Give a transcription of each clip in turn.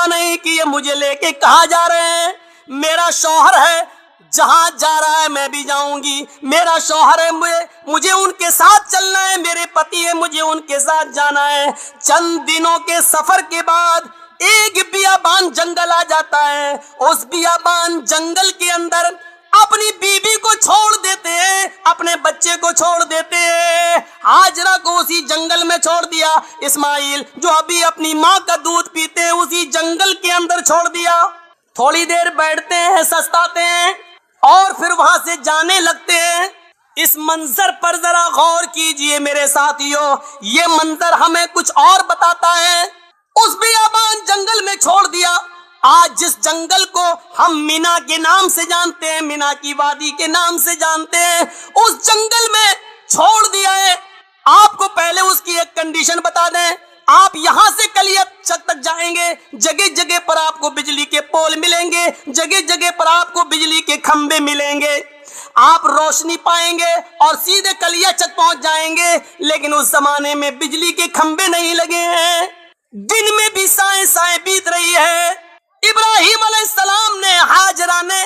پتا نہیں کہ یہ مجھے لے کے کہاں جا رہے ہیں. میرا شوہر ہے, جہاں جا رہا ہے میں بھی جاؤں گی. میرا شوہر ہے, مجھے ان کے ساتھ چلنا ہے. میرے پتی ہے, مجھے ان کے ساتھ جانا ہے. چند دنوں کے سفر کے بعد ایک بیابان جنگل آ جاتا ہے. اس بیابان جنگل کے اندر اپنی بیوی کو چھوڑ دیتے ہیں, اپنے بچے کو چھوڑ دیتے ہیں. ہاجرہ کو اسی جنگل میں چھوڑ دیا. اسماعیل جو ابھی اپنی ماں کا دودھ پیتے ہیں اسی جنگل کے اندر چھوڑ دیا. تھوڑی دیر بیٹھتے ہیں, سستاتے ہیں اور پھر وہاں سے جانے لگتے ہیں. اس منظر پر ذرا غور کیجئے میرے ساتھیوں, یہ منظر ہمیں کچھ اور بتاتا ہے. اس بیابان جنگل میں چھوڑ دیا. آج جس جنگل کو ہم مینا کے نام سے جانتے ہیں, مینا کی وادی کے نام سے جانتے ہیں, اس جنگل میں چھوڑ دیا ہے. آپ کو پہلے اس کی ایک کنڈیشن بتا دیں. آپ یہاں سے کلیت چک تک جائیں گے, جگہ جگہ پر آپ کو بجلی کے پول ملیں گے, جگہ جگہ پر آپ کو بجلی کے کھمبے ملیں گے. آپ روشنی پائیں گے اور سیدھے کلیا چک پہنچ جائیں گے. لیکن اس زمانے میں بجلی کے کھمبے نہیں لگے ہیں. دن میں بھی سائیں سائیں بیت رہی ہے. ابراہیم علیہ السلام نے, ہاجرہ نے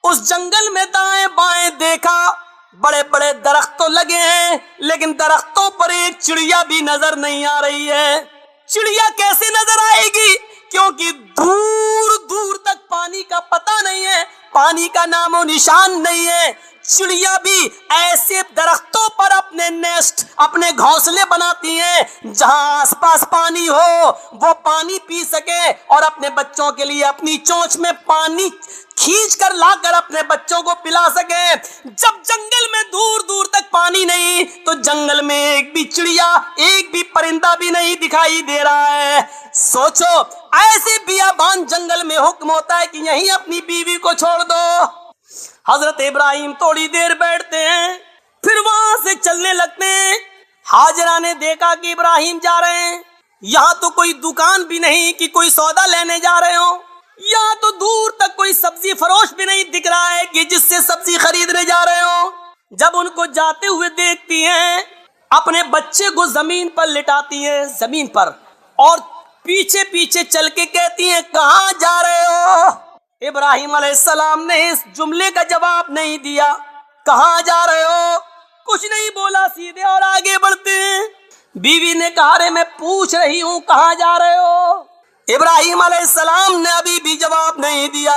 اس جنگل میں دائیں بائیں دیکھا. بڑے بڑے درخت تو لگے ہیں لیکن درختوں پر ایک چڑیا بھی نظر نہیں آ رہی ہے. چڑیا کیسے نظر آئے گی؟ کیونکہ دور دور تک پانی کا پتہ نہیں ہے, پانی کا نام و نشان نہیں ہے. چڑیا بھی ایسے درختوں پر اپنے نیسٹ, اپنے گھونسلے بناتی ہیں جہاں آس پاس پانی ہو, وہ پانی پی سکے اور اپنے بچوں کے لیے اپنی چونچ میں پانی کھینچ کر لا کر اپنے بچوں کو پلا سکے. جب جنگل میں دور دور تک پانی نہیں تو جنگل میں ایک بھی چڑیا, ایک بھی پرندہ بھی نہیں دکھائی دے رہا ہے. سوچو, ایسے بیابان جنگل میں حکم ہوتا ہے کہ یہیں اپنی بیوی کو چھوڑ دو. حضرت ابراہیم تھوڑی دیر بیٹھتے ہیں, پھر وہاں سے چلنے لگتے ہیں. ہاجرہ نے دیکھا کہ ابراہیم جا رہے ہیں. یہاں تو کوئی دکان بھی نہیں کہ کوئی سودا لینے جا رہے ہوں. یہاں تو دور تک کوئی سبزی فروش بھی نہیں دکھ رہا ہے کہ جس سے سبزی خریدنے جا رہے ہوں. جب ان کو جاتے ہوئے دیکھتی ہیں, اپنے بچے کو زمین پر لٹاتی ہیں, زمین پر, اور پیچھے پیچھے چل کے کہتی ہیں کہاں جا رہے ہو؟ ابراہیم علیہ السلام نے اس جملے کا جواب نہیں دیا. کہاں جا رہے ہو کچھ نہیں بولا, سیدھے اور آگے بڑھتے ہیں. بیوی نے کہا رے میں پوچھ رہی ہوں کہاں جا رہے ہو؟ ابراہیم علیہ السلام نے ابھی بھی جواب نہیں دیا.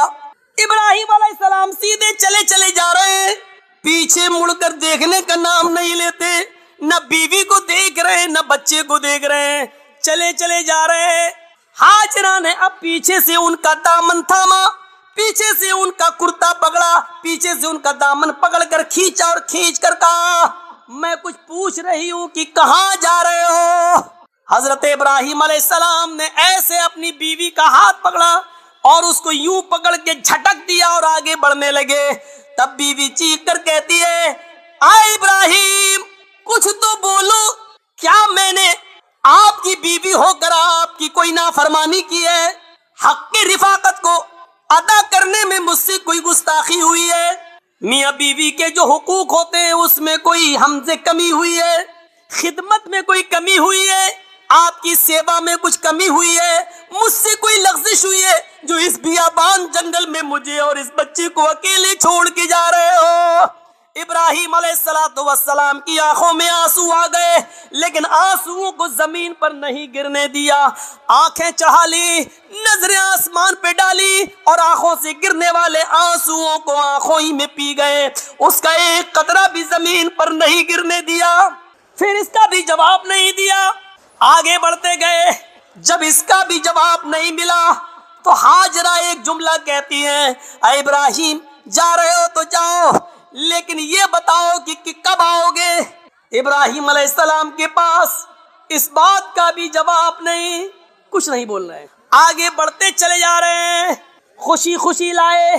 ابراہیم علیہ السلام سیدھے چلے چلے جا رہے ہیں, پیچھے مڑ کر دیکھنے کا نام نہیں لیتے. نہ بیوی کو دیکھ رہے ہیں نہ بچے کو دیکھ رہے ہیں, چلے چلے جا رہے ہیں. ہاجرہ نے اب پیچھے سے ان کا دامن تھاما, پیچھے سے ان کا کرتا پکڑا, پیچھے سے ان کا دامن پکڑ کر کھینچا اور کھینچ کر کہا میں کچھ پوچھ رہی ہوں کہ کہاں جا رہے ہو؟ حضرت ابراہیم علیہ السلام نے ایسے اپنی بیوی کا ہاتھ پکڑا اور اس کو یوں پکڑ کے جھٹک دیا اور آگے بڑھنے لگے. تب بیوی چیخ کر کہتی ہے آئے ابراہیم کچھ تو بولو, کیا میں نے آپ کی بیوی ہو کر آپ کی کوئی نافرمانی کی ہے؟ حق کی رفاقت کو ادا کرنے میں مجھ سے کوئی گستاخی ہوئی ہے؟ میاں بیوی کے جو حقوق ہوتے ہیں اس میں کوئی ہم سے کمی ہوئی ہے؟ خدمت میں کوئی کمی ہوئی ہے؟ آپ کی سیوا میں کچھ کمی ہوئی ہے؟ مجھ سے کوئی لغزش ہوئی ہے جو اس بیابان جنگل میں مجھے اور اس بچے کو اکیلے چھوڑ کے جا رہے ہو؟ ابراہیم علیہ السلام کی آنکھوں میں آنسو آ گئے, لیکن آنسوؤں کو زمین پر نہیں گرنے دیا. آنکھیں چڑھا لی, نظریں آسمان پہ ڈالی اور آنکھوں سے گرنے والے آنسوؤں کو آنکھوں ہی میں پی گئے. اس کا ایک قطرہ بھی زمین پر نہیں گرنے دیا. پھر اس کا بھی جواب نہیں دیا. آگے بڑھتے گئے. جب اس کا بھی جواب نہیں ملا تو ہاجرہ ایک جملہ کہتی ہیں اے ابراہیم جا رہے ہو تو جاؤ, لیکن یہ بتاؤ کہ کب آؤ گے؟ ابراہیم علیہ السلام کے پاس اس بات کا بھی جواب نہیں, کچھ نہیں بول رہے ہیں. آگے بڑھتے چلے جا رہے ہیں. خوشی خوشی لائے,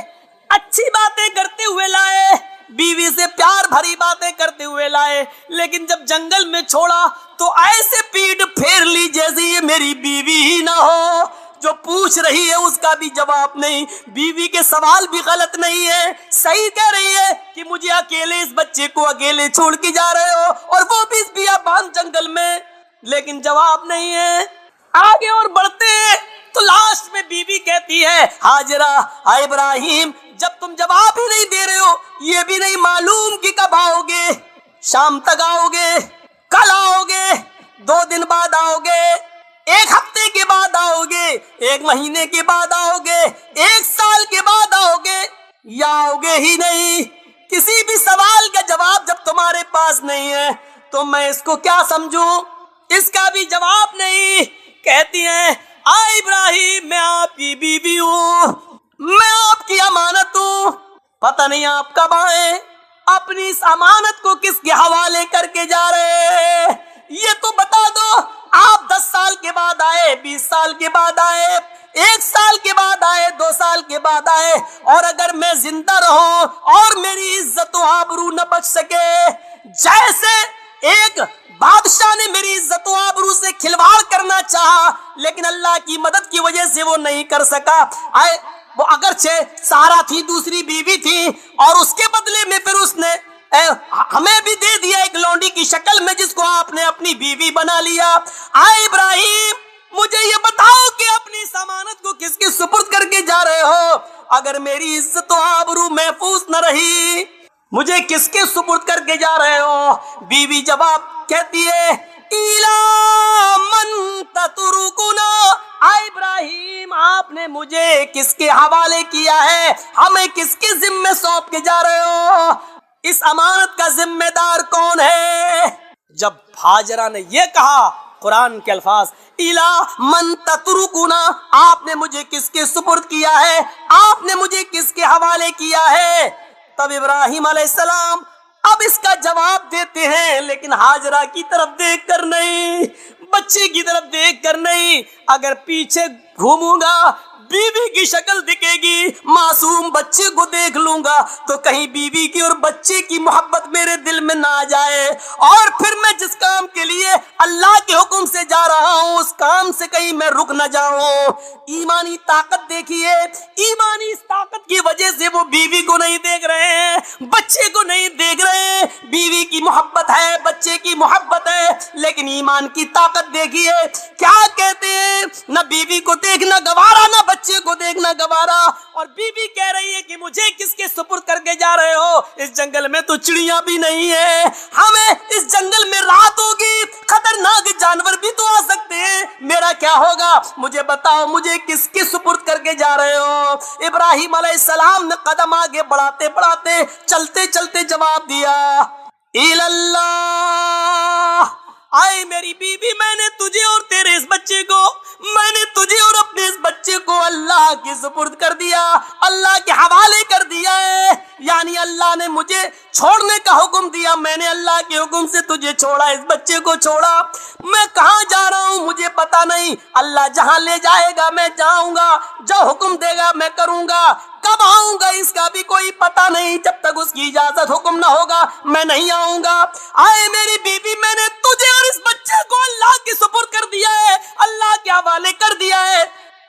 اچھی باتیں کرتے ہوئے لائے, بیوی سے پیار بھری باتیں کرتے ہوئے لائے, لیکن جب جنگل میں چھوڑا تو ایسے پیٹ پھیر لی جیسے یہ میری بیوی ہی نہ ہو. جو پوچھ رہی ہے اس کا بھی جواب نہیں, بیوی کے سوال بھی غلط نہیں ہے, صحیح کہہ رہی ہے کہ مجھے اکیلے اس بچے کو اکیلے چھوڑ کے جا رہے ہو اور وہ بھی اس بیابان جنگل میں, لیکن جواب نہیں ہے. آگے اور بڑھتے ہیں تو لاسٹ میں بیوی کہتی ہے ہاجرہ اے ابراہیم جب تم جواب ہی نہیں دے رہے ہو، یہ بھی نہیں معلوم کہ کب آؤ گے، شام تک آؤ گے، کل آؤ گے، 2 دن بعد آؤ گے، 1 ہفتے کے بعد آؤ گے، 1 مہینے کے بعد آؤ گے، 1 سال کے بعد آؤ گے، یا آؤ گے ہی نہیں؟ کسی بھی سوال کا جواب جب تمہارے پاس نہیں ہے تو میں اس کو کیا سمجھوں؟ اس کا بھی جواب نہیں۔ کہتی ہیں اے ابراہیم میں آپ کی بیوی ہوں، میں آپ کی امانت ہوں، پتہ نہیں آپ کب آئیں، اپنی اس امانت کو کس کے حوالے کر کے جا رہے ہیں؟ یہ تو بتا دو، آپ 10 سال کے بعد آئے، 20 سال کے بعد آئے، 1 سال کے بعد آئے، 2 سال کے بعد آئے، اور اگر میں زندہ رہوں اور میری عزت و آبرو نہ بچ سکے، جیسے ایک بادشاہ نے میری عزت و آبرو سے کھلواڑ کرنا چاہا لیکن اللہ کی مدد کی وجہ سے وہ نہیں کر سکا، وہ اگرچہ سارا تھی، دوسری بیوی تھی، اور اس کے بدلے میں پھر اس نے ہمیں بھی دے دیا ایک لونڈی کی شکل میں جس کو آپ نے اپنی بیوی بنا لیا۔ اے ابراہیم مجھے یہ بتاؤ کہ اپنی اس امانت کو کس کے سپرد کر کے جا رہے ہو؟ اگر میری عزت و آبرو محفوظ نہ رہی مجھے کس کے سپرد کر کے جا رہے ہو؟ بیوی جواب کہتی ہے اِلَىٰ مَن تَتْرُكُنَا، اے ابراہیم آپ نے مجھے کس کے حوالے کیا ہے؟ ہمیں کس کے ذمے سونپ کے جا رہے ہو؟ اس امانت کا ذمہ دار کون ہے؟ جب ہاجرہ نے یہ کہا، قرآن کے الفاظ اِلَىٰ مَن تَتْرُكُنَا، آپ نے مجھے کس کے سپرد کیا ہے، آپ نے مجھے کس کے حوالے کیا ہے؟ تب ابراہیم علیہ السلام اب اس کا جواب دیتے ہیں، لیکن ہاجرہ کی طرف دیکھ کر نہیں، بچے کی طرف دیکھ کر نہیں۔ اگر پیچھے گھوموں گا بیوی کی شکل دکھے گی، معصوم بچے کو دیکھ لوں گا تو کہیں بیوی کی اور بچے کی محبت میرے دل میں نہ آ جائے، اور پھر میں جس کام کے لیے اللہ کے حکم سے جا رہا ہوں اس کام سے کہیں میں رک نہ جاؤں۔ ایمانی طاقت دیکھیے، ایمانی اس طاقت کی وجہ سے وہ بیوی کو نہیں دیکھ رہے ہیں، بچے کو نہیں دیکھ رہے ہیں۔ بیوی کی محبت ہے، بچے کی محبت ہے، لیکن ایمان کی طاقت دیکھیے کیا کہتے ہیں، نہ بیوی کو دیکھنا گوارا، نہ بچے کو دیکھنا گوارا، اور بیوی کہہ رہی ہے کہ مجھے کس کے سپرد کر کے جا رہے ہو؟ اس جنگل میں تو چڑیاں بھی نہیں ہیں، ہمیں اس جنگل میں رات ہوگی، خطرناک جانور بھی تو آ سکتے ہیں، میرا کیا ہوگا؟ مجھے بتاؤ مجھے کس کے سپرد کر کے جا رہے ہو؟ ابراہیم علیہ السلام نے قدم آگے بڑھاتے بڑھاتے چلتے چلتے جواب دیا اِلَى، آئے میری بیوی میں نے تجھے اور تیرے اس بچے کو، میں نے تجھے اور اپنے اس بچے کو اللہ کے سپرد کر دیا، اللہ کے حوالے کر دیا ہے، یعنی اللہ نے مجھے چھوڑنے کا حکم دیا، میں نے اللہ کے حکم سے تجھے چھوڑا، اس بچے کو چھوڑا، میں کہاں جا رہا ہوں مجھے پتا نہیں، اللہ جہاں لے جائے گا میں جاؤں گا، جو حکم دے گا میں کروں گا، کب آؤں گا اس کا بھی کوئی پتا نہیں، جب تک اس کی اجازت حکم نہ ہوگا میں نہیں آؤں گا۔ آئے میری بیوی میں نے تجھے اور اس بچے کو اللہ کے سپرد کر دیا ہے، اللہ کے حوالے کر دیا ہے۔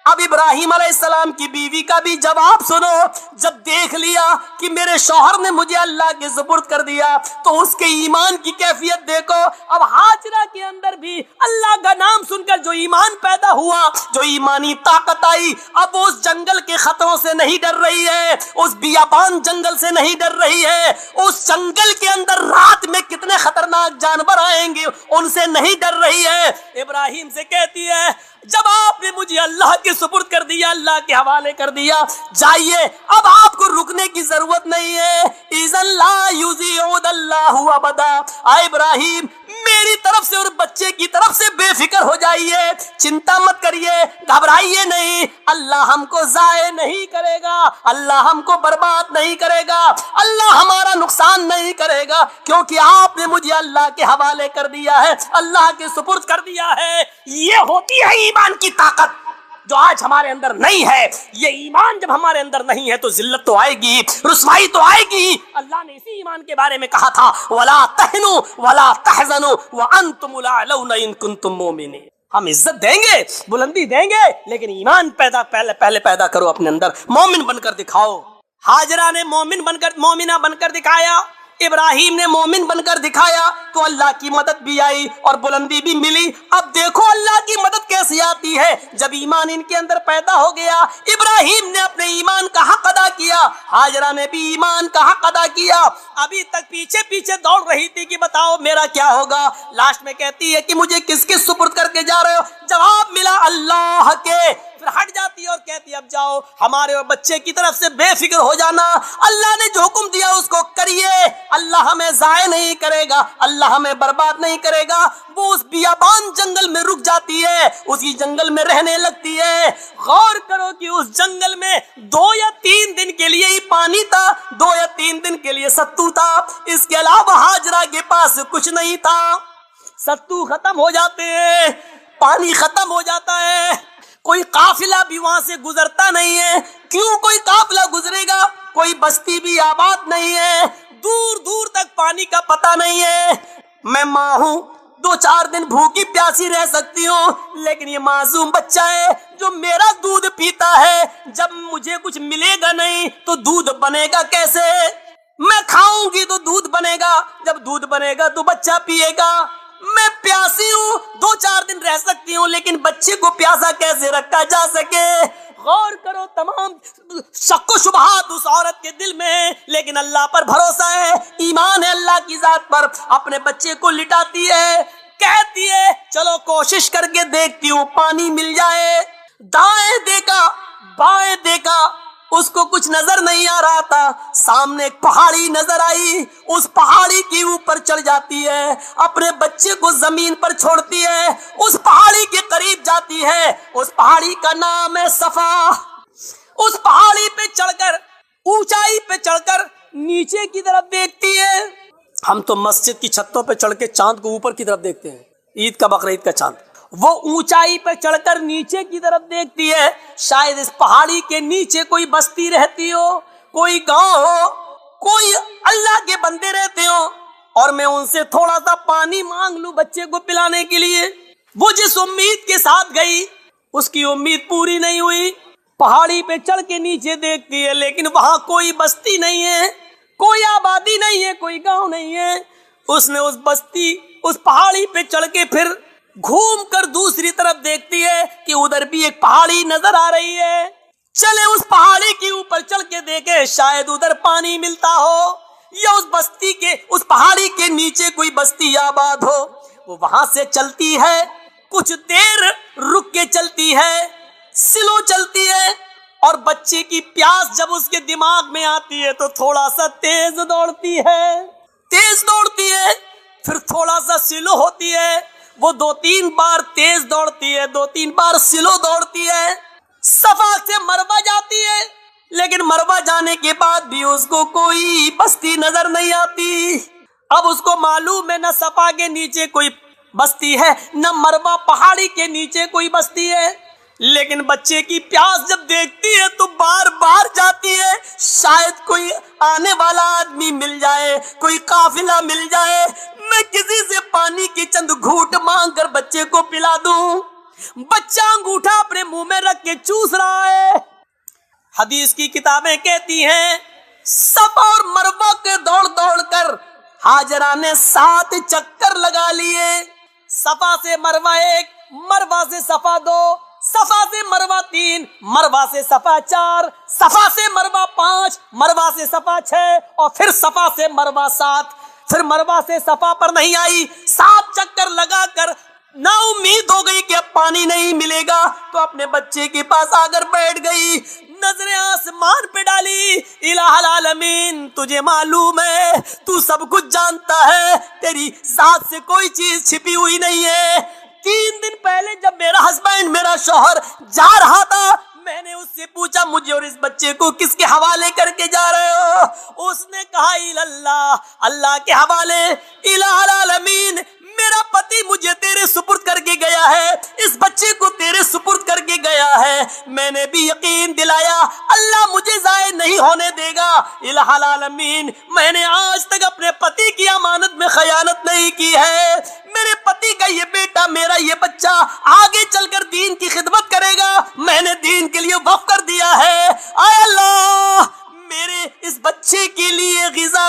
اب ابراہیم علیہ السلام کی بیوی کا بھی جواب سنو، جب دیکھ لیا کہ میرے شوہر نے مجھے اللہ کے سپرد کر دیا تو اس کے ایمان کی کیفیت دیکھو۔ اب ہاجرہ کے اندر بھی اللہ کا نام سن کر جو ایمان پیدا ہوا، جو ایمانی طاقت آئی، اب وہ اس جنگل کے خطروں سے نہیں ڈر رہی ہے، اس بیابان جنگل سے نہیں ڈر رہی ہے، اس جنگل کے اندر رات میں کتنے خطرناک جانور آئیں گے ان سے نہیں ڈر رہی ہے۔ ابراہیم سے کہتی ہے جب آپ نے مجھے اللہ کے سپرد کر دیا، اللہ کے حوالے کر دیا، جائیے اب آپ کو رکنے کی ضرورت نہیں ہے۔ اِذًا لَا يُضِيعُ اللَّهُ أَبَدًا، اے ابراہیم میری طرف سے اور بچے کی طرف سے بے فکر ہو جائیے، چنتا مت کریے، گھبرائیے نہیں، اللہ ہم کو ضائع نہیں کرے گا، اللہ ہم کو برباد نہیں کرے گا، اللہ ہمارا نقصان نہیں کرے گا، کیونکہ آپ نے مجھے اللہ کے حوالے کر دیا ہے، اللہ کے سپرد کر دیا ہے۔ یہ ہوتی ہے ایمان کی طاقت جو آج ہمارے اندر نہیں ہے۔ یہ ایمان جب ہمارے اندر نہیں ہے تو ذلت تو آئے گی، رسوائی تو آئے گی۔ اللہ نے اسی ایمان کے بارے میں کہا تھا وَلَا تَهِنُوا وَلَا تَحْزَنُوا وَأَنْتُمُ الْأَعْلَوْنَ إِن كُنتُم مُؤْمِنِينَ۔ ہم عزت دیں گے، بلندی دیں گے، لیکن ایمان پہلے پیدا کرو اپنے اندر، مومن بن کر دکھاؤ۔ ہاجرہ نے مومنہ بن کر دکھایا، ابراہیم نے مومن بن کر دکھایا تو اللہ کی مدد بھی آئی اور بلندی بھی ملی. اب دیکھو اللہ کی مدد کیسے آتی ہے جب ایمان ان کے اندر پیدا ہو گیا. ابراہیم نے اپنے ایمان کا حق ادا کیا, ہاجرہ نے بھی ایمان کا حق ادا کیا. ابھی تک پیچھے پیچھے دوڑ رہی تھی کہ بتاؤ میرا کیا ہوگا. لاسٹ میں کہتی ہے کہ مجھے کس کے سپرد کر کے جا رہے ہو؟ جواب ملا اللہ کے. پھر ہٹ جاتی ہے اور کہتی ہے اب جاؤ ہمارے اور بچے کی طرف سے بے فکر ہو جانا, اللہ نے جو حکم دیا اس کو کریے, اللہ ہمیں ضائع نہیں کرے گا, اللہ ہمیں برباد نہیں کرے گا. وہ اس بیابان جنگل میں رک جاتی ہے, اسی جنگل میں رہنے لگتی ہے. غور کرو کہ اس جنگل میں 2 یا 3 دن کے لیے ہی پانی تھا, 2 یا 3 دن کے لیے ستو تھا, اس کے علاوہ ہاجرہ کے پاس کچھ نہیں تھا. ستو ختم ہو جاتے ہیں, پانی ختم ہو جاتا ہے, کوئی قافلہ بھی وہاں سے گزرتا نہیں ہے. کیوں کوئی قافلہ گزرے گا؟ کوئی بستی بھی آباد نہیں ہے, دور دور تک پانی کا پتہ نہیں ہے. میں ماں ہوں, 2-4 دن بھوکی پیاسی رہ سکتی ہوں, لیکن یہ معصوم بچہ ہے جو میرا دودھ پیتا ہے. جب مجھے کچھ ملے گا نہیں تو دودھ بنے گا کیسے؟ میں کھاؤں گی تو دودھ بنے گا, جب دودھ بنے گا تو بچہ پیے گا. میں پیاسی ہوں, 2-4 دن رہ سکتی ہوں, لیکن بچے کو پیاسا کیسے رکھا جا سکے؟ غور کرو, تمام شک و شبہات اس عورت کے دل میں ہے, لیکن اللہ پر بھروسہ ہے, ایمان ہے اللہ کی ذات پر. اپنے بچے کو لٹاتی ہے, کہتی ہے چلو کوشش کر کے دیکھتی ہوں پانی مل جائے. دائیں دیکھا بائیں دیکھا, اس کو کچھ نظر نہیں آ رہا تھا. سامنے ایک پہاڑی نظر آئی, اس پہاڑی کے اوپر چڑھ جاتی ہے, اپنے بچے کو زمین پر چھوڑتی ہے, اس پہاڑی کے قریب جاتی ہے. اس پہاڑی کا نام ہے صفا. اس پہاڑی پہ چڑھ کر, اونچائی پہ چڑھ کر نیچے کی طرف دیکھتی ہے. ہم تو مسجد کی چھتوں پہ چڑھ کے چاند کو اوپر کی طرف دیکھتے ہیں, عید کا بقرعید کا چاند. وہ اونچائی پہ چڑھ کر نیچے کی طرف دیکھتی ہے, شاید اس پہاڑی کے نیچے کوئی بستی رہتی ہو, کوئی گاؤں ہو, کوئی اللہ کے بندے رہتے ہو, اور میں ان سے تھوڑا سا پانی مانگ لوں بچے کو پلانے کے لیے. وہ جس امید کے ساتھ گئی اس کی امید پوری نہیں ہوئی. پہاڑی پہ چڑھ کے نیچے دیکھتی ہے, لیکن وہاں کوئی بستی نہیں ہے, کوئی آبادی نہیں ہے, کوئی گاؤں نہیں ہے. اس نے اس پہاڑی پہ چڑھ کے پھر گھوم کر دوسری طرف دیکھتی ہے کہ ادھر بھی ایک پہاڑی نظر آ رہی ہے. چلے اس پہاڑی کے اوپر چڑھ کے دیکھے, شاید ادھر پانی ملتا ہو, یا اس پہاڑی کے نیچے کوئی بستی آباد ہو. وہ وہاں سے چلتی ہے, کچھ دیر رک کے چلتی ہے, سلو چلتی ہے, اور بچے کی پیاس جب اس کے دماغ میں آتی ہے تو تھوڑا سا تیز دوڑتی ہے, پھر تھوڑا سا سلو ہوتی ہے. وہ 2-3 بار تیز دوڑتی ہے, 2-3 بار سلو دوڑتی ہے. صفا سے مروہ جاتی ہے, لیکن مروہ جانے کے بعد بھی اس کو کوئی بستی نظر نہیں آتی. اب اس کو معلوم ہے نہ صفا کے نیچے کوئی بستی ہے, نہ مروہ پہاڑی کے نیچے کوئی بستی ہے. لیکن بچے کی پیاس جب دیکھتی ہے تو بار بار جاتی ہے, شاید کوئی آنے والا آدمی مل جائے, کوئی قافلہ مل جائے, میں کسی سے پانی کی چند گھونٹ مانگ کر بچے کو پلا دوں. بچہ انگوٹھا اپنے منہ میں رکھ کے چوس رہا ہے. حدیث کی کتابیں کہتی ہیں صفا اور مروہ کے دوڑ دوڑ کر ہاجرہ نے 7 چکر لگا لیے. صفا سے مروہ 1, مروہ سے صفا 2, صفا سے مروہ 3, مروہ سے صفا 4, صفا سے مروہ 5, مروہ سے صفا 6, اور پھر صفا سے مروہ 7. پھر مروہ سے صفا پر نہیں آئی, 7 چکر لگا کر نا امید ہو گئی کہ اب پانی نہیں ملے گا, تو اپنے بچے کے پاس آ کر بیٹھ گئی, نظریں آسمان پہ ڈالی. الہ العالمین, تجھے معلوم ہے, تو سب کچھ جانتا ہے, تیری ذات سے کوئی چیز چھپی ہوئی نہیں ہے. 3 دن پہلے جب میرا ہسبینڈ, میرا شوہر جا رہا تھا, میں نے اس سے پوچھا مجھے اور اس بچے کو کس کے حوالے کر کے جا رہے ہو؟ اس نے کہا اللہ, اللہ کے حوالے. الہ العالمین, میرا پتی مجھے تیرے سپرد کر کے گیا ہے, اس بچے کو تیرے سپرد کر کے گیا ہے. میں نے بھی یقین دلایا اللہ مجھے ضائع نہیں ہونے دے گا. الہ العالمین, میں نے آج تک اپنے پتی کی امانت میں خیانت نہیں کی ہے. میرے پتی کا یہ بیٹا, میرا یہ بچہ آگے چل کر دین کی خدمت کرے گا, میں نے دین کے لیے وقف کر دیا ہے. اے اللہ, میرے اس بچے کے لیے غذا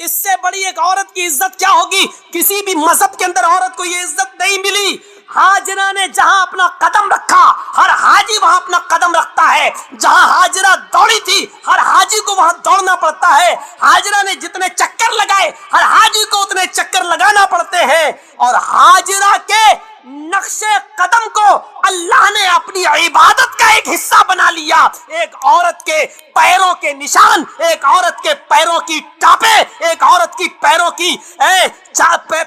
اس سے بڑی ایک عورت کی عزت کیا ہوگی؟ کسی بھی مذہب کے اندر عورت کو یہ عزت نہیں ملی. ہاجرہ نے جہاں اپنا قدم رکھا، ہر حاجی وہاں اپنا قدم رکھتا ہے. جہاں ہاجرہ دوڑی تھی، ہر حاجی کو وہاں دوڑنا پڑتا ہے. ہاجرہ نے جتنے چکر لگائے، ہر حاجی کو اتنے چکر لگانا پڑتے ہیں. اور ہاجرہ کے نقش قدم کو اللہ نے اپنی عبادت کا ایک حصہ بنا لیا. ایک عورت کے پیروں کے نشان، ایک عورت کے پیروں کی ٹاپیں، ایک عورت کی پیروں کی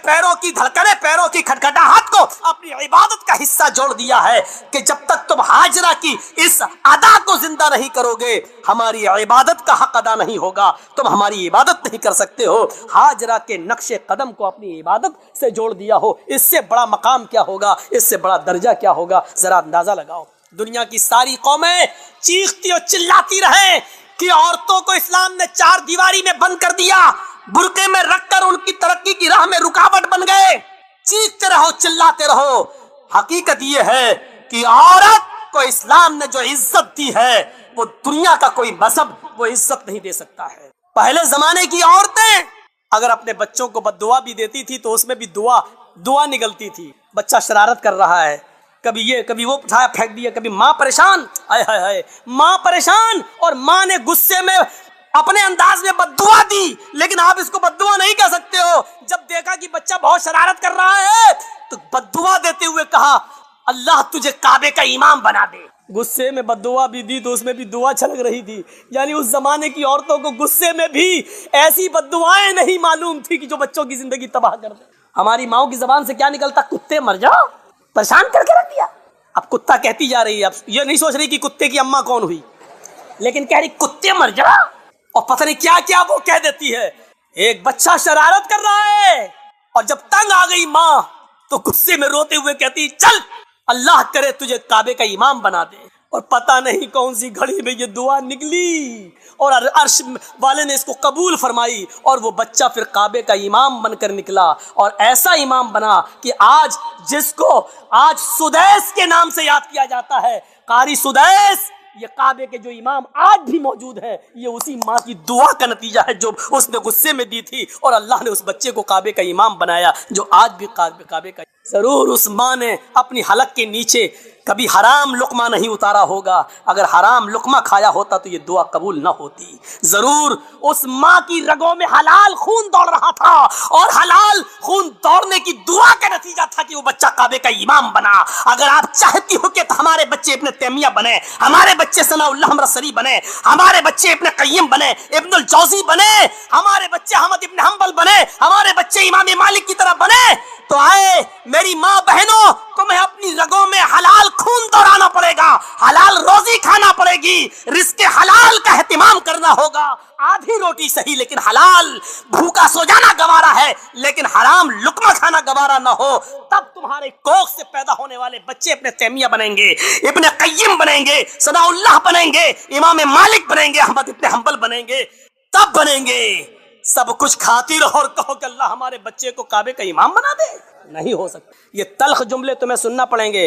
پیروں کی دھڑکنیں، پیروں کی کھٹکھٹاہٹ کو اپنی عبادت کا حصہ جوڑ دیا ہے کہ جب تک تم ہاجرہ کی اس ادا کو زندہ نہیں کرو گے، ہماری عبادت کا حق ادا نہیں ہوگا، تم ہماری عبادت نہیں کر سکتے ہو. ہاجرہ کے نقش قدم کو اپنی عبادت سے جوڑ دیا ہو، اس سے بڑا مقام کیا ہوگا، اس سے بڑا درجہ کیا ہوگا؟ ذرا اندازہ لگاؤ. دنیا کی ساری قومیں چیختی اور چلاتی رہیں کہ عورتوں کو اسلام نے چار دیواری میں بند کر دیا، برقعے میں رکھ کر ان کی ترقی کی راہ میں رکاوٹ بن گئے. چیختے رہو، چلاتے رہو. حقیقت یہ ہے کہ عورت کو اسلام نے جو عزت دی ہے وہ دنیا کا کوئی مذہب وہ عزت نہیں دے سکتا ہے. پہلے زمانے کی عورتیں اگر اپنے بچوں کو بد دعا بھی دیتی تھی تو اس میں بھی دعا نکلتی تھی. بچہ شرارت کر رہا ہے، کبھی یہ کبھی وہ اٹھایا پھینک دیا، کبھی ماں پریشان، ہائے ہائے ہائے ماں پریشان، اور ماں نے غصے میں اپنے انداز میں بد دعا دی. لیکن آپ اس کو بد دعا نہیں کہہ سکتے ہو. جب دیکھا کہ بچہ بہت شرارت کر رہا ہے تو بد دعا دیتے ہوئے کہا اللہ تجھے کعبے کا امام بنا دے. غصے میں بد دعا بھی دی تو اس میں بھی دعا چھلک رہی تھی. یعنی اس زمانے کی عورتوں کو غصے میں بھی ایسی بد دعائیں نہیں معلوم تھی کہ جو بچوں کی زندگی تباہ کر دے. ہماری ماؤں کی زبان سے کیا نکلتا؟ کتے مر جاؤ، پریشان کر کے رکھ دیا. اب کتا کہتی جا رہی ہے، اب یہ نہیں سوچ رہی کہ کتے کی اماں کون ہوئی، لیکن کہہ رہی کتے مر جاؤ، اور پتہ نہیں کیا کیا وہ کہہ دیتی ہے. ایک بچہ شرارت کر رہا ہے اور جب تنگ آ گئی ماں تو غصے میں روتے ہوئے کہتی چل اللہ کرے تجھے کعبے کا امام بنا دے. اور پتہ نہیں کون سی گھڑی میں یہ دعا نکلی اور عرش والے نے اس کو قبول فرمائی، اور وہ بچہ پھر کعبے کا امام بن کر نکلا. اور ایسا امام بنا کہ آج جس کو آج سدیس کے نام سے یاد کیا جاتا ہے، قاری سدیس، یہ کعبے کے جو امام آج بھی موجود ہے، یہ اسی ماں کی دعا کا نتیجہ ہے جو اس نے غصے میں دی تھی، اور اللہ نے اس بچے کو کعبے کا امام بنایا جو آج بھی کعبے کا. ضرور اس ماں نے اپنی حلق کے نیچے کبھی حرام لقمہ نہیں اتارا ہوگا. اگر حرام لقمہ کھایا ہوتا تو یہ دعا قبول نہ ہوتی. ضرور اس ماں کی رگوں میں حلال خون دوڑ رہا تھا، اور حلال خون دوڑنے کی دعا کا نتیجہ تھا کہ وہ بچہ کعبے کا امام بنا. اگر آپ چاہتی ہو کہ ہمارے بچے ابن تیمیہ بنے، ہمارے بچے ثناء اللہ امرصری بنے، ہمارے بچے ابن قیم بنے، ابن الجوزی بنے، ہمارے بچے احمد ابن حنبل بنے، ہمارے بچے امام مالک کی طرح بنے، تو آئے میری ماں بہنوں، تمہیں اپنی رگوں میں حلال خون دوڑانا پڑے گا، حلال روزی کھانا پڑے گی، رزق حلال کا اہتمام کرنا ہوگا. آدھی روٹی صحیح لیکن حلال، بھوکا سو جانا گوارا ہے لیکن حرام لقمہ کھانا گوارا نہ ہو. تب تمہارے کوکھ سے پیدا ہونے والے بچے ابن تیمیہ بنیں گے، ابن قیم بنیں گے، ثناء اللہ بنیں گے، امام مالک بنیں گے، احمد ابن حنبل بنیں گے. تب بنیں گے. سب کچھ کھاتی رہو اور کہو کہ اللہ ہمارے بچے کو کعبے کا امام بنا دے، نہیں ہو سکتا. یہ تلخ جملے تمہیں سننا پڑیں گے.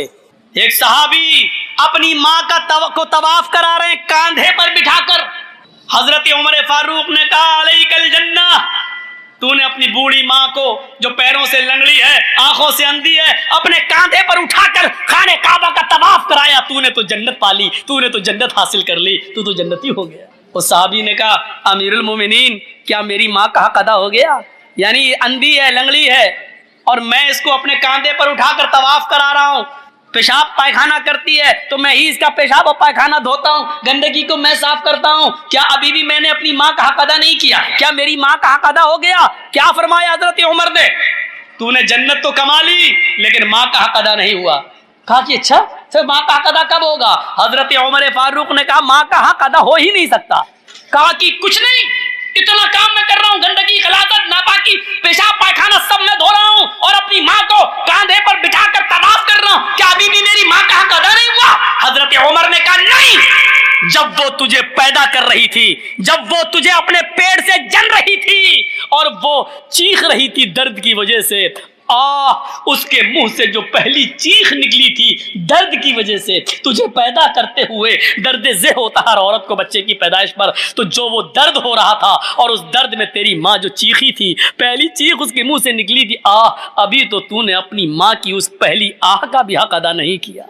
ایک صحابی اپنی ماں کو طواف کرا رہے ہیں کاندھے پر بٹھا کر. حضرت عمر فاروق نے کہا علیک الجنہ، تو نے اپنی بوڑھی ماں کو جو پیروں سے لنگڑی ہے، آنکھوں سے اندھی ہے، اپنے کاندھے پر اٹھا کر خانہ کعبہ کا طواف کرایا، تو نے تو جنت پالی، تو نے تو جنت حاصل کر لی، تو جنتی ہو گیا. اس صحابی نے کہا امیر المومنین، کیا میری ماں کا حق ادا ہو گیا؟ یعنی اندھی ہے، لنگڑی ہے، اور میں اس کو اپنے کاندھے پر اٹھا کر طواف کرا رہا ہوں، پیشاب پائخانہ کرتی ہے تو میں ہی اس کا پیشاب اور پائخانہ دھوتا ہوں، گندگی کو میں صاف کرتا ہوں. کیا ابھی بھی میں نے اپنی ماں کا حق ادا نہیں کیا؟ کیا میری ماں کا حق ادا ہو گیا؟ کیا فرمایا حضرت عمر نے؟ تو نے جنت تو کما لی لیکن ماں کا حق ادا نہیں ہوا. کہا کہ اچھا پھر ماں کا حق ادا کب ہوگا؟ حضرت عمر فاروق نے کہا ماں کا حق ادا ہو ہی نہیں سکتا. کہا کہ کچھ نہیں، اتنا کام میں کر رہا ہوں، گندگی، غلاظت، ناپاکی، پیشاب پائخانہ سب میں دھو رہا ہوں، اور اپنی ماں کو کاندھے پر بٹھا کر طواف کر رہا ہوں، کیا ابھی بھی میری ماں کا حق ادا نہیں ہوا؟ حضرت عمر نے کہا نہیں، جب وہ تجھے پیدا کر رہی تھی، جب وہ تجھے اپنے پیٹ سے جن رہی تھی اور وہ چیخ رہی تھی درد کی وجہ سے، اس کے منہ سے جو پہلی چیخ نکلی تھی درد کی وجہ سے، تجھے پیدا کرتے ہوئے درد ذہ ہوتا ہر عورت کو بچے کی پیدائش پر، تو جو وہ درد ہو رہا تھا اور اس درد میں تیری ماں جو چیخی تھی، پہلی چیخ اس کے منہ سے نکلی تھی، ابھی تو نے اپنی ماں کی اس پہلی آہ کا بھی حق ادا نہیں کیا۔